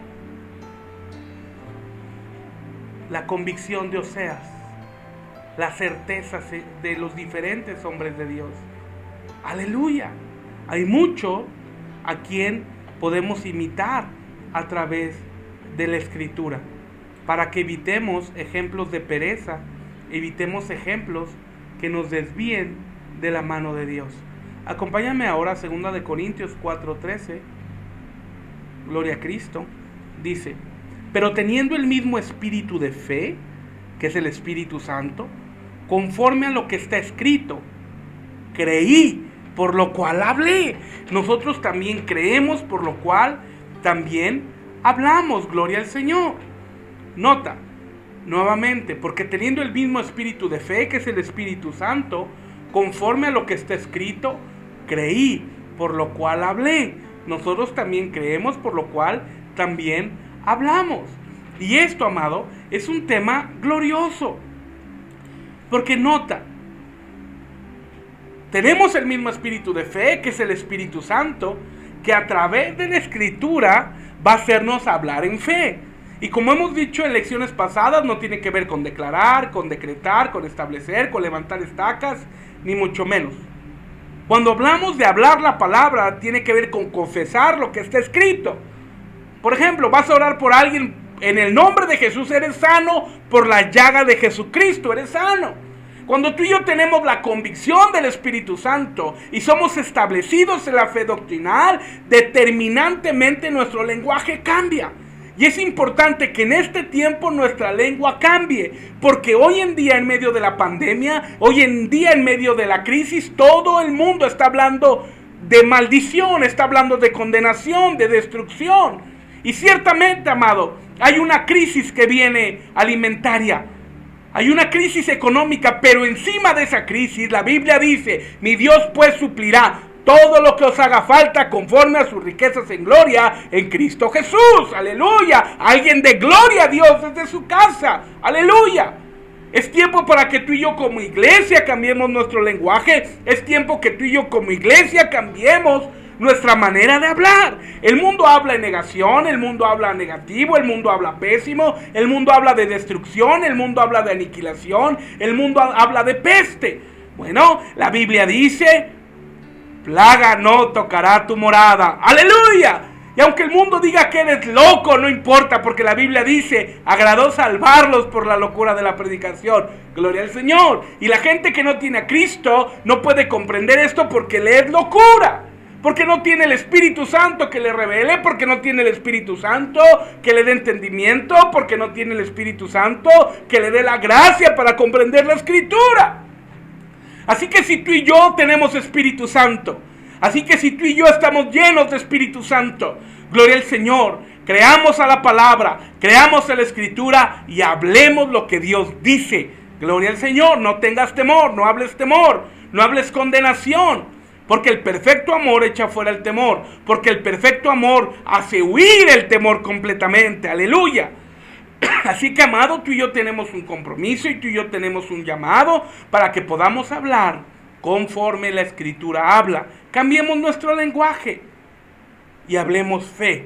la convicción de Oseas, la certeza de los diferentes hombres de Dios. Aleluya. Hay mucho a quien podemos imitar a través de la Escritura, para que evitemos ejemplos de pereza, evitemos ejemplos que nos desvíen de la mano de Dios. Acompáñame ahora a 2 de Corintios 4:13, gloria a Cristo, dice: pero teniendo el mismo espíritu de fe, que es el Espíritu Santo, conforme a lo que está escrito, creí, por lo cual hablé. Nosotros también creemos, por lo cual también hablamos, gloria al Señor. Nota, nuevamente, porque teniendo el mismo espíritu de fe, que es el Espíritu Santo, conforme a lo que está escrito, creí, por lo cual hablé. Nosotros también creemos, por lo cual también hablamos. Y esto, amado, es un tema glorioso, porque nota, tenemos el mismo espíritu de fe, que es el Espíritu Santo, que a través de la Escritura va a hacernos hablar en fe. Y como hemos dicho en lecciones pasadas, no tiene que ver con declarar, con decretar, con establecer, con levantar estacas, ni mucho menos. Cuando hablamos de hablar la palabra, tiene que ver con confesar lo que está escrito. Por ejemplo, vas a orar por alguien, en el nombre de Jesús eres sano, por la llaga de Jesucristo eres sano. Cuando tú y yo tenemos la convicción del Espíritu Santo y somos establecidos en la fe doctrinal, determinantemente nuestro lenguaje cambia. Y es importante que en este tiempo nuestra lengua cambie, porque hoy en día en medio de la pandemia, hoy en día en medio de la crisis, todo el mundo está hablando de maldición, está hablando de condenación, de destrucción. Y ciertamente, amado, hay una crisis que viene alimentaria. Hay una crisis económica, pero encima de esa crisis la Biblia dice: mi Dios pues suplirá todo lo que os haga falta conforme a sus riquezas en gloria en Cristo Jesús. Aleluya. Alguien de gloria a Dios desde su casa. Aleluya. Es tiempo para que tú y yo como iglesia cambiemos nuestro lenguaje. Es tiempo que tú y yo como iglesia cambiemos nuestra manera de hablar. El mundo habla en negación, el mundo habla negativo, el mundo habla pésimo, el mundo habla de destrucción, el mundo habla de aniquilación, el mundo habla de peste. Bueno, la Biblia dice: plaga no tocará tu morada. ¡Aleluya! Y aunque el mundo diga que eres loco, no importa, porque la Biblia dice: agradó salvarlos por la locura de la predicación. Gloria al Señor. Y la gente que no tiene a Cristo no puede comprender esto porque le es locura. Porque no tiene el Espíritu Santo que le revele, porque no tiene el Espíritu Santo que le dé entendimiento, porque no tiene el Espíritu Santo que le dé la gracia para comprender la Escritura. Así que si tú y yo tenemos Espíritu Santo, así que si tú y yo estamos llenos de Espíritu Santo, gloria al Señor, creamos a la palabra, creamos a la Escritura y hablemos lo que Dios dice. Gloria al Señor. No tengas temor, no hables condenación. Porque el perfecto amor echa fuera el temor. Porque el perfecto amor hace huir el temor completamente. Aleluya. Así que, amado, tú y yo tenemos un compromiso y tú y yo tenemos un llamado para que podamos hablar conforme la Escritura habla. Cambiemos nuestro lenguaje y hablemos fe.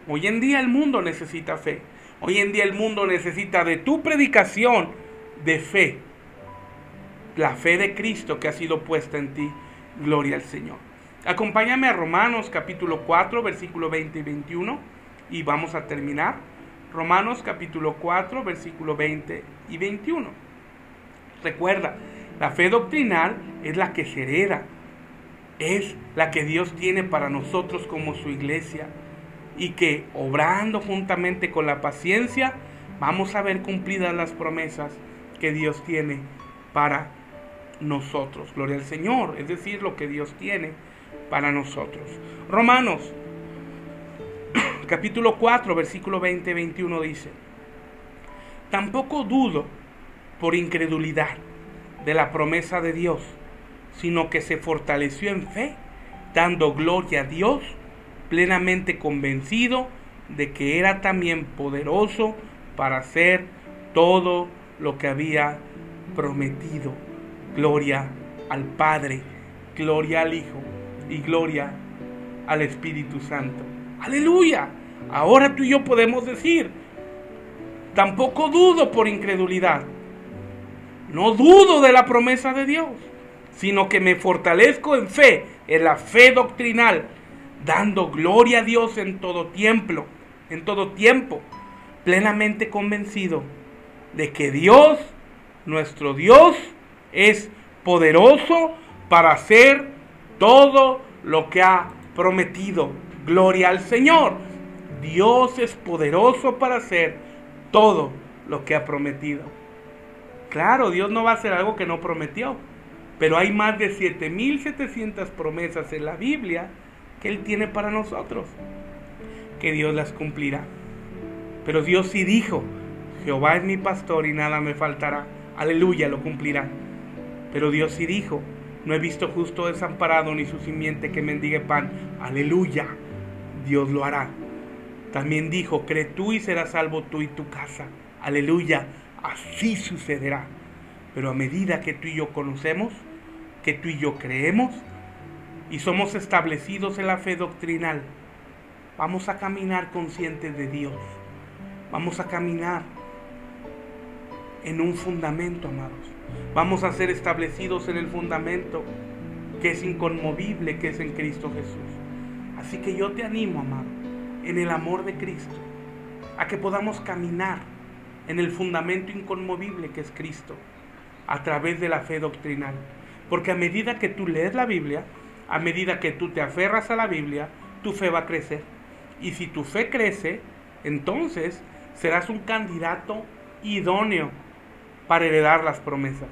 Hoy en día el mundo necesita fe. Hoy en día el mundo necesita de tu predicación de fe. La fe de Cristo que ha sido puesta en ti. Gloria al Señor. Acompáñame a Romanos capítulo 4, versículo 20 y 21. Y vamos a terminar. Romanos capítulo 4, versículo 20 y 21. Recuerda, la fe doctrinal es la que se hereda. Es la que Dios tiene para nosotros como su iglesia. Y que obrando juntamente con la paciencia, vamos a ver cumplidas las promesas que Dios tiene para nosotros. Gloria al Señor, es decir, lo que Dios tiene para nosotros. Romanos capítulo 4, versículo 20 y 21 dice: tampoco dudo por incredulidad de la promesa de Dios, sino que se fortaleció en fe, dando gloria a Dios, plenamente convencido de que era también poderoso para hacer todo lo que había prometido. Gloria al Padre, gloria al Hijo y gloria al Espíritu Santo. ¡Aleluya! Ahora tú y yo podemos decir: tampoco dudo por incredulidad. No dudo de la promesa de Dios, sino que me fortalezco en fe, en la fe doctrinal, dando gloria a Dios en todo tiempo, plenamente convencido de que Dios, nuestro Dios, es poderoso para hacer todo lo que ha prometido. Gloria al Señor. Dios es poderoso para hacer todo lo que ha prometido. Claro, Dios no va a hacer algo que no prometió, pero hay más de 7,700 promesas en la Biblia que Él tiene para nosotros, que Dios las cumplirá. Pero Dios sí dijo: Jehová es mi pastor y nada me faltará. Aleluya, lo cumplirá. Pero Dios sí dijo: no he visto justo desamparado ni su simiente que mendigue pan. Aleluya, Dios lo hará. También dijo: cree tú y serás salvo tú y tu casa. Aleluya, así sucederá. Pero a medida que tú y yo conocemos, que tú y yo creemos y somos establecidos en la fe doctrinal, vamos a caminar conscientes de Dios. Vamos a caminar en un fundamento, amados. Vamos a ser establecidos en el fundamento que es inconmovible, que es en Cristo Jesús. Así que yo te animo, amado, en el amor de Cristo, a que podamos caminar en el fundamento inconmovible que es Cristo, a través de la fe doctrinal. Porque a medida que tú lees la Biblia, a medida que tú te aferras a la Biblia, tu fe va a crecer. Y si tu fe crece, entonces serás un candidato idóneo para heredar las promesas.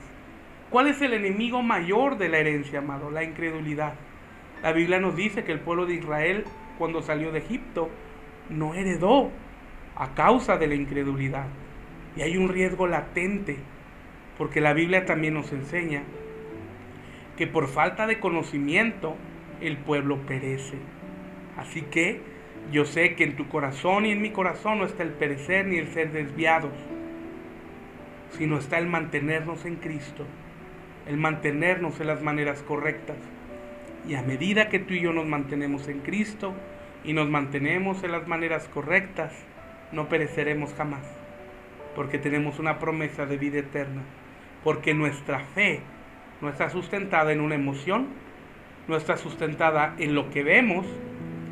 ¿Cuál es el enemigo mayor de la herencia, amado? La incredulidad. La Biblia nos dice que el pueblo de Israel, cuando salió de Egipto, no heredó a causa de la incredulidad. Y hay un riesgo latente, porque la Biblia también nos enseña que por falta de conocimiento el pueblo perece. Así que yo sé que en tu corazón y en mi corazón no está el perecer ni el ser desviados, sino está el mantenernos en Cristo, el mantenernos en las maneras correctas. Y a medida que tú y yo nos mantenemos en Cristo y nos mantenemos en las maneras correctas, no pereceremos jamás, porque tenemos una promesa de vida eterna, porque nuestra fe no está sustentada en una emoción, no está sustentada en lo que vemos,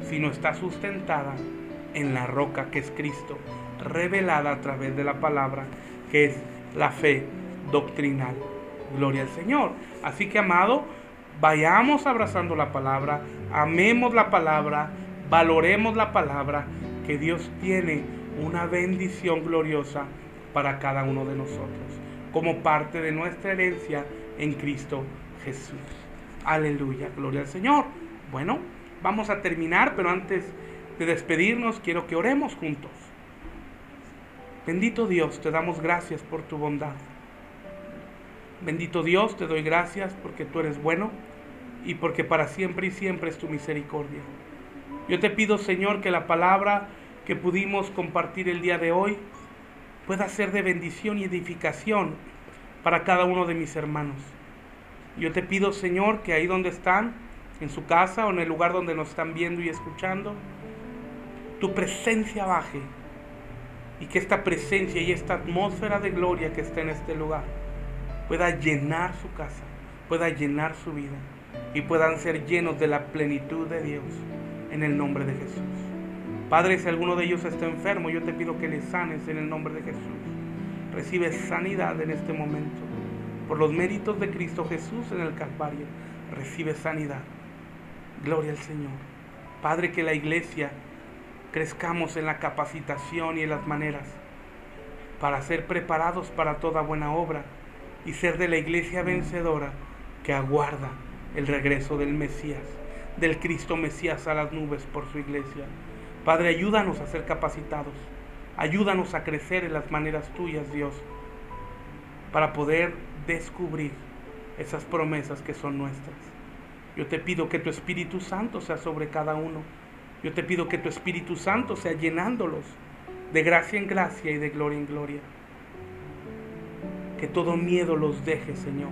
sino está sustentada en la roca que es Cristo, revelada a través de la palabra, que es la fe doctrinal. Gloria al Señor. Así que, amado, vayamos abrazando la palabra, amemos la palabra, valoremos la palabra, que Dios tiene una bendición gloriosa para cada uno de nosotros, como parte de nuestra herencia en Cristo Jesús. Aleluya, gloria al Señor. Bueno, vamos a terminar, pero antes de despedirnos, quiero que oremos juntos. Bendito Dios, te damos gracias por tu bondad. Bendito Dios, te doy gracias porque tú eres bueno y porque para siempre y siempre es tu misericordia. Yo te pido, Señor, que la palabra que pudimos compartir el día de hoy pueda ser de bendición y edificación para cada uno de mis hermanos. Yo te pido, Señor, que ahí donde están, en su casa o en el lugar donde nos están viendo y escuchando, tu presencia baje y que esta presencia y esta atmósfera de gloria que está en este lugar pueda llenar su casa, pueda llenar su vida y puedan ser llenos de la plenitud de Dios en el nombre de Jesús. Padre, si alguno de ellos está enfermo, yo te pido que le sanes en el nombre de Jesús. Recibe sanidad en este momento. Por los méritos de Cristo Jesús en el Calvario, recibe sanidad. Gloria al Señor. Padre, que la iglesia crezcamos en la capacitación y en las maneras para ser preparados para toda buena obra y ser de la iglesia vencedora que aguarda el regreso del Mesías, del Cristo Mesías a las nubes por su iglesia. Padre, ayúdanos a ser capacitados, ayúdanos a crecer en las maneras tuyas, Dios, para poder descubrir esas promesas que son nuestras. Yo te pido que tu Espíritu Santo sea sobre cada uno. Yo te pido que tu Espíritu Santo sea llenándolos de gracia en gracia y de gloria en gloria. Que todo miedo los deje, Señor.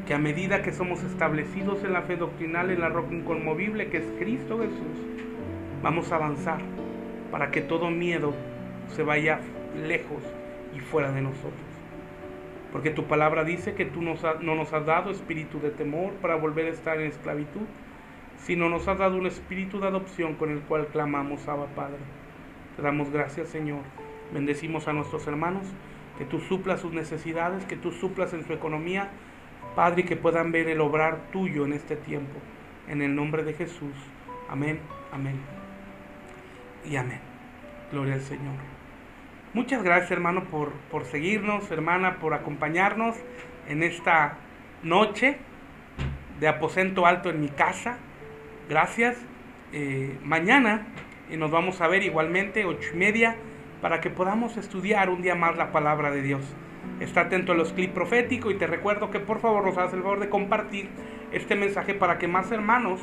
Que a medida que somos establecidos en la fe doctrinal, en la roca inconmovible que es Cristo Jesús, vamos a avanzar para que todo miedo se vaya lejos y fuera de nosotros. Porque tu palabra dice que tú no nos has dado espíritu de temor para volver a estar en esclavitud, sino nos has dado un espíritu de adopción con el cual clamamos, Abba Padre. Te damos gracias, Señor. Bendecimos a nuestros hermanos, que tú suplas sus necesidades, que tú suplas en su economía, Padre, y que puedan ver el obrar tuyo en este tiempo. En el nombre de Jesús. Amén, amén y amén. Gloria al Señor. Muchas gracias, hermano, por seguirnos, hermana, por acompañarnos en esta noche de aposento alto en mi casa. Gracias. Mañana nos vamos a ver igualmente 8:30 para que podamos estudiar un día más la palabra de Dios. Está atento a los clips proféticos y te recuerdo que por favor nos hagas el favor de compartir este mensaje para que más hermanos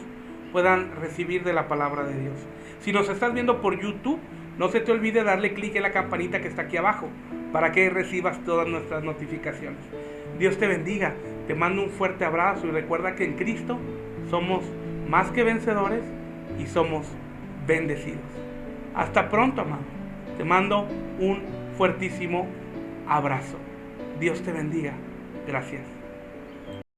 puedan recibir de la palabra de Dios. Si nos estás viendo por YouTube, no se te olvide darle clic en la campanita que está aquí abajo para que recibas todas nuestras notificaciones. Dios te bendiga, te mando un fuerte abrazo y recuerda que en Cristo somos más que vencedores y somos bendecidos. Hasta pronto, amado. Te mando un fuertísimo abrazo. Dios te bendiga. Gracias.